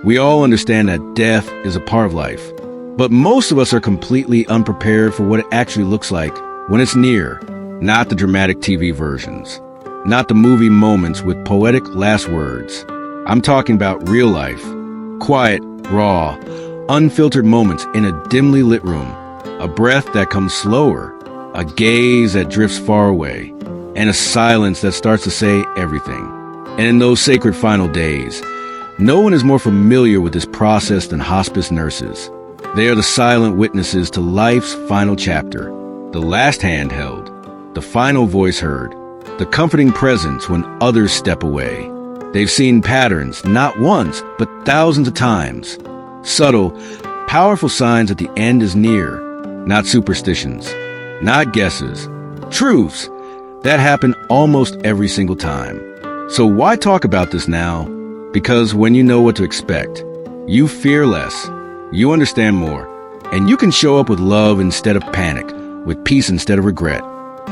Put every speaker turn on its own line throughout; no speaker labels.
We all understand that death is a part of life, but most of us are completely unprepared for what it actually looks like when it's near, not the dramatic TV versions, not the movie moments with poetic last words. I'm talking about real life, quiet, raw, unfiltered moments in a dimly lit room, a breath that comes slower, a gaze that drifts far away, and a silence that starts to say everything. And in those sacred final days, no one is more familiar with this process than hospice nurses. They are the silent witnesses to life's final chapter, the last hand held, the final voice heard, the comforting presence when others step away. They've seen patterns, not once, but thousands of times. Subtle, powerful signs that the end is near, not superstitions, not guesses, truths that happen almost every single time. So why talk about this now? Because when you know what to expect, you fear less, you understand more, and you can show up with love instead of panic, with peace instead of regret.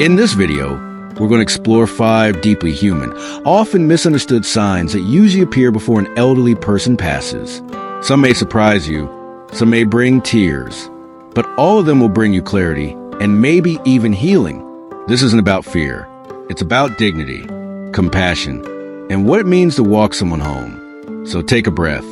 In this video, we're going to explore 5 deeply human, often misunderstood signs that usually appear before an elderly person passes. Some may surprise you, some may bring tears, but all of them will bring you clarity and maybe even healing. This isn't about fear. It's about dignity, compassion, and what it means to walk someone home. So take a breath,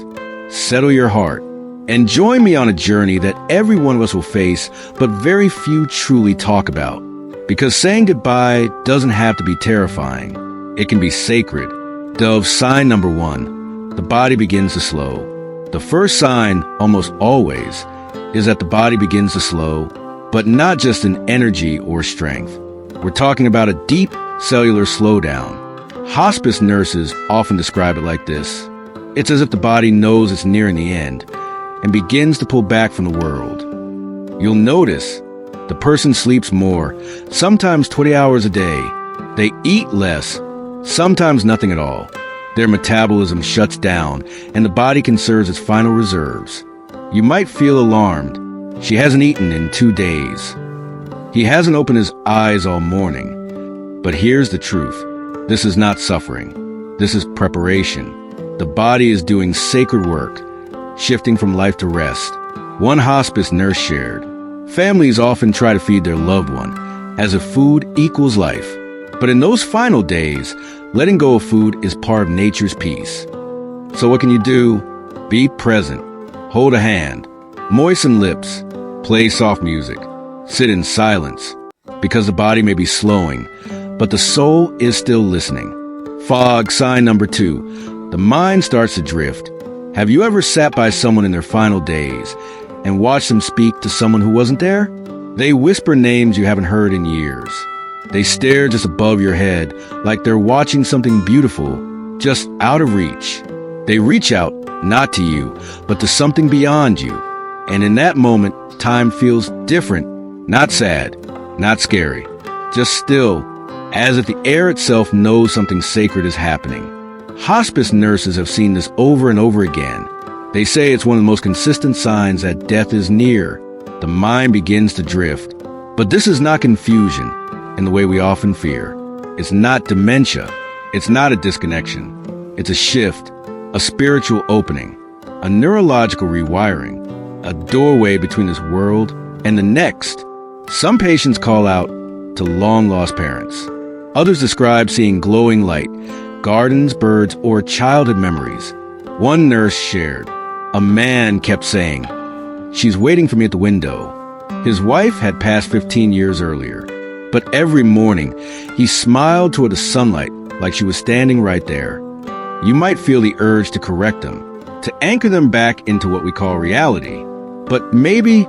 settle your heart, and join me on a journey that every one of us will face, but very few truly talk about. Because saying goodbye doesn't have to be terrifying. It can be sacred. Dove sign number 1, the body begins to slow. The first sign, almost always, is that the body begins to slow, but not just in energy or strength. We're talking about a deep cellular slowdown. Hospice nurses often describe it like this. It's as if the body knows it's nearing the end and begins to pull back from the world. You'll notice the person sleeps more, sometimes 20 hours a day. They eat less, sometimes nothing at all. Their metabolism shuts down, and the body conserves its final reserves. You might feel alarmed. She hasn't eaten in 2 days. He hasn't opened his eyes all morning. But here's the truth. This is not suffering. This is preparation. The body is doing sacred work, shifting from life to rest. One hospice nurse shared, families often try to feed their loved one, as if food equals life. But in those final days, letting go of food is part of nature's peace. So what can you do? Be present. Hold a hand. Moisten lips. Play soft music. Sit in silence. Because the body may be slowing, but the soul is still listening. Fog sign number 2. The mind starts to drift. Have you ever sat by someone in their final days and watched them speak to someone who wasn't there? They whisper names you haven't heard in years. They stare just above your head like they're watching something beautiful, just out of reach. They reach out, not to you, but to something beyond you. And in that moment, time feels different, not sad, not scary, just still, as if the air itself knows something sacred is happening. Hospice nurses have seen this over and over again. They say it's one of the most consistent signs that death is near. The mind begins to drift. But this is not confusion in the way we often fear. It's not dementia. It's not a disconnection. It's a shift, a spiritual opening, a neurological rewiring, a doorway between this world and the next. Some patients call out to long-lost parents. Others describe seeing glowing light, gardens, birds, or childhood memories. One nurse shared, a man kept saying, "She's waiting for me at the window." His wife had passed 15 years earlier, but every morning he smiled toward the sunlight like she was standing right there. You might feel the urge to correct them, to anchor them back into what we call reality, but maybe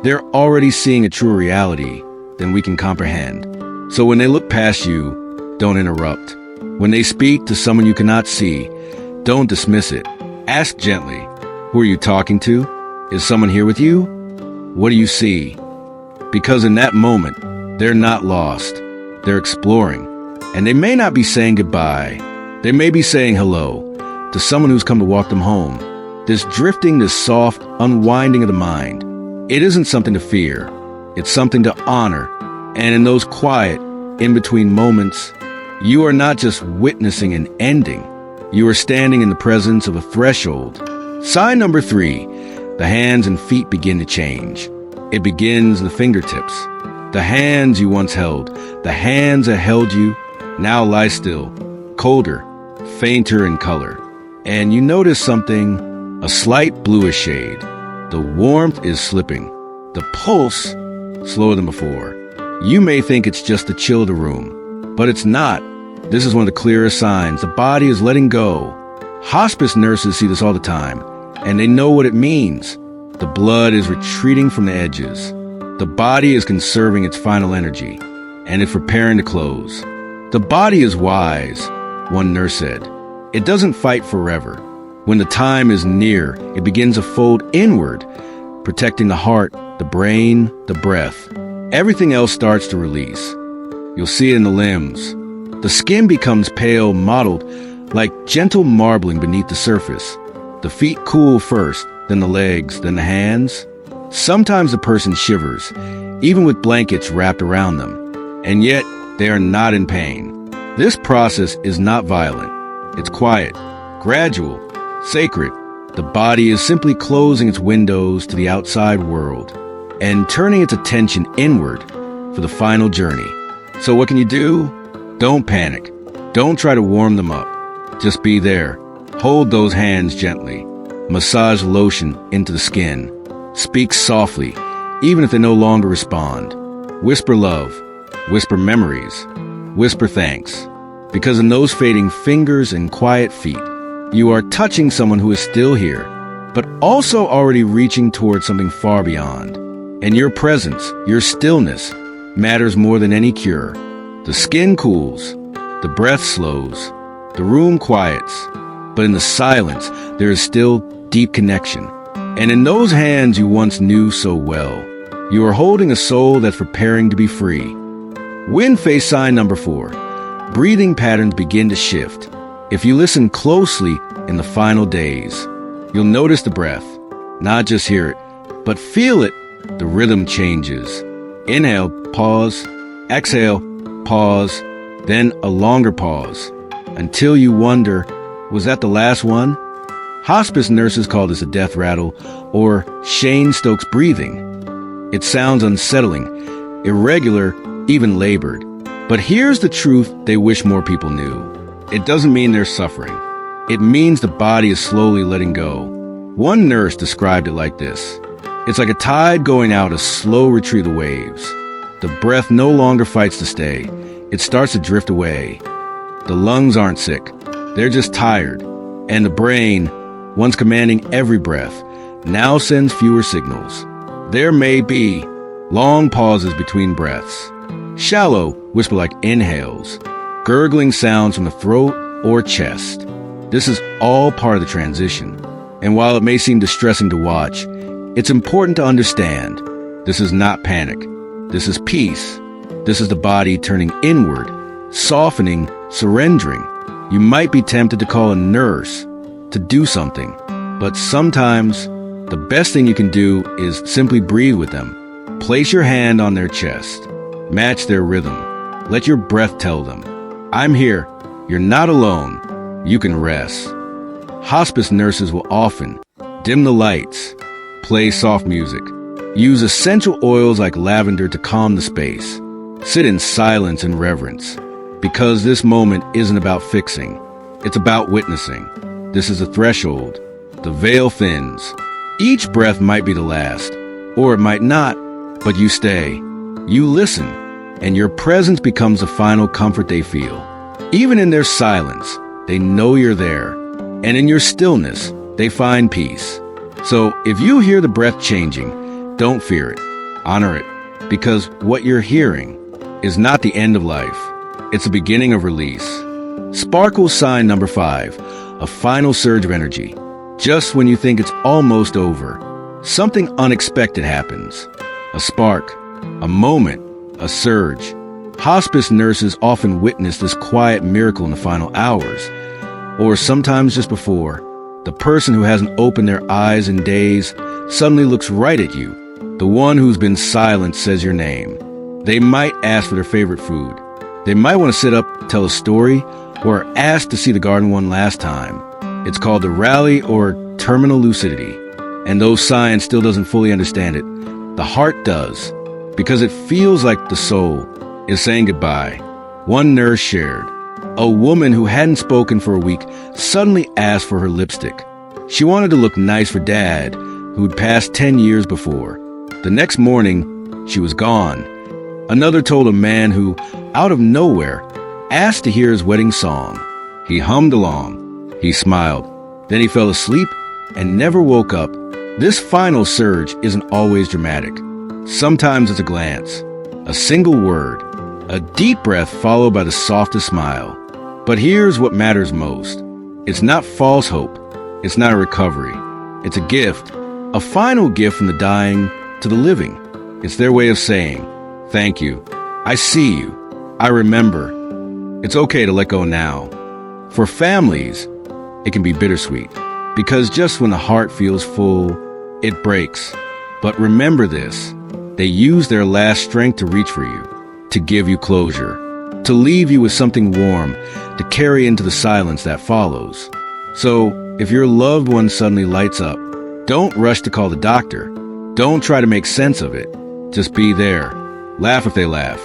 they're already seeing a truer reality than we can comprehend. So when they look past you, don't interrupt. When they speak to someone you cannot see, don't dismiss it. Ask gently, who are you talking to? Is someone here with you? What do you see? Because in that moment, they're not lost. They're exploring. And they may not be saying goodbye. They may be saying hello to someone who's come to walk them home. This drifting, this soft unwinding of the mind, it isn't something to fear. It's something to honor. And in those quiet, in-between moments, you are not just witnessing an ending. You are standing in the presence of a threshold, Sign number 3, the hands and feet begin to change. It begins in the fingertips. The hands you once held, the hands that held you, now lie still, colder, fainter in color. And you notice something, a slight bluish shade. The warmth is slipping. The pulse, slower than before. You may think it's just the chill of the room, but it's not. This is one of the clearest signs. The body is letting go. Hospice nurses see this all the time, and they know what it means. The blood is retreating from the edges. The body is conserving its final energy, and it's preparing to close. The body is wise, one nurse said. It doesn't fight forever. When the time is near, it begins to fold inward, protecting the heart, the brain, the breath. Everything else starts to release. You'll see it in the limbs. The skin becomes pale, mottled, like gentle marbling beneath the surface. The feet cool first, then the legs, then the hands. Sometimes the person shivers, even with blankets wrapped around them, and yet they are not in pain. This process is not violent. It's quiet, gradual, sacred. The body is simply closing its windows to the outside world and turning its attention inward for the final journey. So what can you do? Don't panic. Don't try to warm them up. Just be there. Hold those hands gently. Massage lotion into the skin. Speak softly, even if they no longer respond. Whisper love. Whisper memories. Whisper thanks. Because in those fading fingers and quiet feet, you are touching someone who is still here, but also already reaching towards something far beyond. And your presence, your stillness, matters more than any cure. The skin cools. The breath slows. The room quiets. But in the silence, there is still deep connection. And in those hands you once knew so well, you are holding a soul that's preparing to be free. Wind phase sign number 4. Breathing patterns begin to shift. If you listen closely in the final days, you'll notice the breath, not just hear it, but feel it. The rhythm changes. Inhale, pause, exhale, pause, then a longer pause, until you wonder, was that the last one? Hospice nurses call this a death rattle, or Shane Stokes breathing. It sounds unsettling, irregular, even labored. But here's the truth they wish more people knew. It doesn't mean they're suffering. It means the body is slowly letting go. One nurse described it like this. It's like a tide going out, a slow retreat of waves. The breath no longer fights to stay. It starts to drift away. The lungs aren't sick. They're just tired. And the brain, once commanding every breath, now sends fewer signals. There may be long pauses between breaths. Shallow, whisper-like inhales. Gurgling sounds from the throat or chest. This is all part of the transition. And while it may seem distressing to watch, it's important to understand. This is not panic. This is peace. This is the body turning inward, softening, surrendering. You might be tempted to call a nurse to do something, but sometimes the best thing you can do is simply breathe with them. Place your hand on their chest. Match their rhythm. Let your breath tell them, I'm here. You're not alone. You can rest. Hospice nurses will often dim the lights, play soft music, use essential oils like lavender to calm the space, sit in silence and reverence, because this moment isn't about fixing. It's about witnessing. This is a threshold. The veil thins. Each breath might be the last, or it might not, but you stay. You listen, and your presence becomes the final comfort they feel. Even in their silence, they know you're there, and in your stillness, they find peace. So if you hear the breath changing, don't fear it. Honor it, because what you're hearing is not the end of life. It's the beginning of release. Sparkle sign number 5, a final surge of energy. Just when you think it's almost over, something unexpected happens. A spark, a moment, a surge. Hospice nurses often witness this quiet miracle in the final hours, or sometimes just before. The person who hasn't opened their eyes in days suddenly looks right at you. The one who's been silent says your name. They might ask for their favorite food. They might want to sit up, tell a story, or ask to see the garden one last time. It's called the rally or terminal lucidity. And though science still doesn't fully understand it, the heart does, because it feels like the soul is saying goodbye. One nurse shared, a woman who hadn't spoken for a week suddenly asked for her lipstick. She wanted to look nice for Dad, who'd passed 10 years before. The next morning, she was gone. Another told a man who, out of nowhere, asked to hear his wedding song. He hummed along. He smiled. Then he fell asleep and never woke up. This final surge isn't always dramatic. Sometimes it's a glance, a single word, a deep breath followed by the softest smile. But here's what matters most. It's not false hope. It's not a recovery. It's a gift, a final gift from the dying to the living. It's their way of saying, thank you. I see you. I remember. It's okay to let go now. For families, it can be bittersweet, because just when the heart feels full, it breaks. But remember this, they use their last strength to reach for you, to give you closure, to leave you with something warm, to carry into the silence that follows. So, if your loved one suddenly lights up, don't rush to call the doctor. Don't try to make sense of it. Just be there. Laugh if they laugh.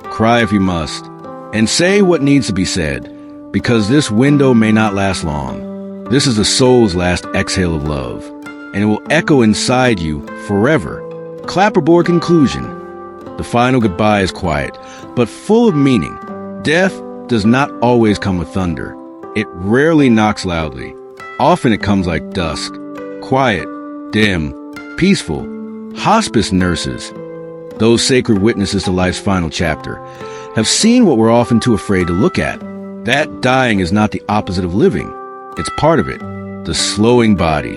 Cry if you must. And say what needs to be said, because this window may not last long. This is the soul's last exhale of love, and it will echo inside you forever. Clapperboard conclusion. The final goodbye is quiet, but full of meaning. Death does not always come with thunder. It rarely knocks loudly. Often it comes like dusk, quiet, dim, peaceful. Hospice nurses, those sacred witnesses to life's final chapter, have seen what we're often too afraid to look at. That dying is not the opposite of living. It's part of it. The slowing body,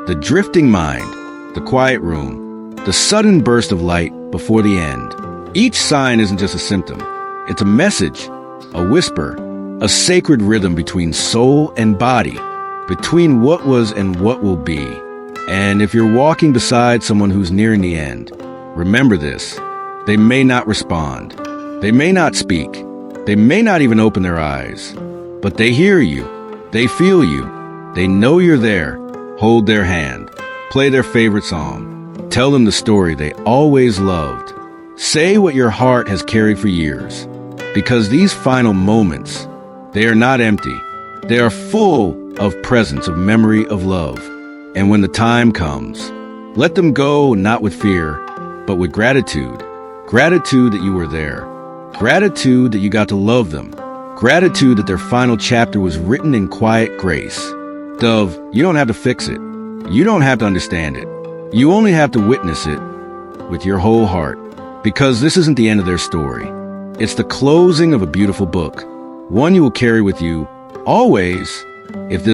the drifting mind, the quiet room, the sudden burst of light before the end. Each sign isn't just a symptom. It's a message, a whisper, a sacred rhythm between soul and body, between what was and what will be. And if you're walking beside someone who's nearing the end, remember this. They may not respond. They may not speak. They may not even open their eyes. But they hear you. They feel you. They know you're there. Hold their hand. Play their favorite song. Tell them the story they always loved. Say what your heart has carried for years. Because these final moments, they are not empty. They are full of presence, of memory, of love. And when the time comes, let them go not with fear, but with gratitude. Gratitude that you were there. Gratitude that you got to love them. Gratitude that their final chapter was written in quiet grace. Dove, you don't have to fix it. You don't have to understand it. You only have to witness it with your whole heart. Because this isn't the end of their story. It's the closing of a beautiful book. One you will carry with you always if this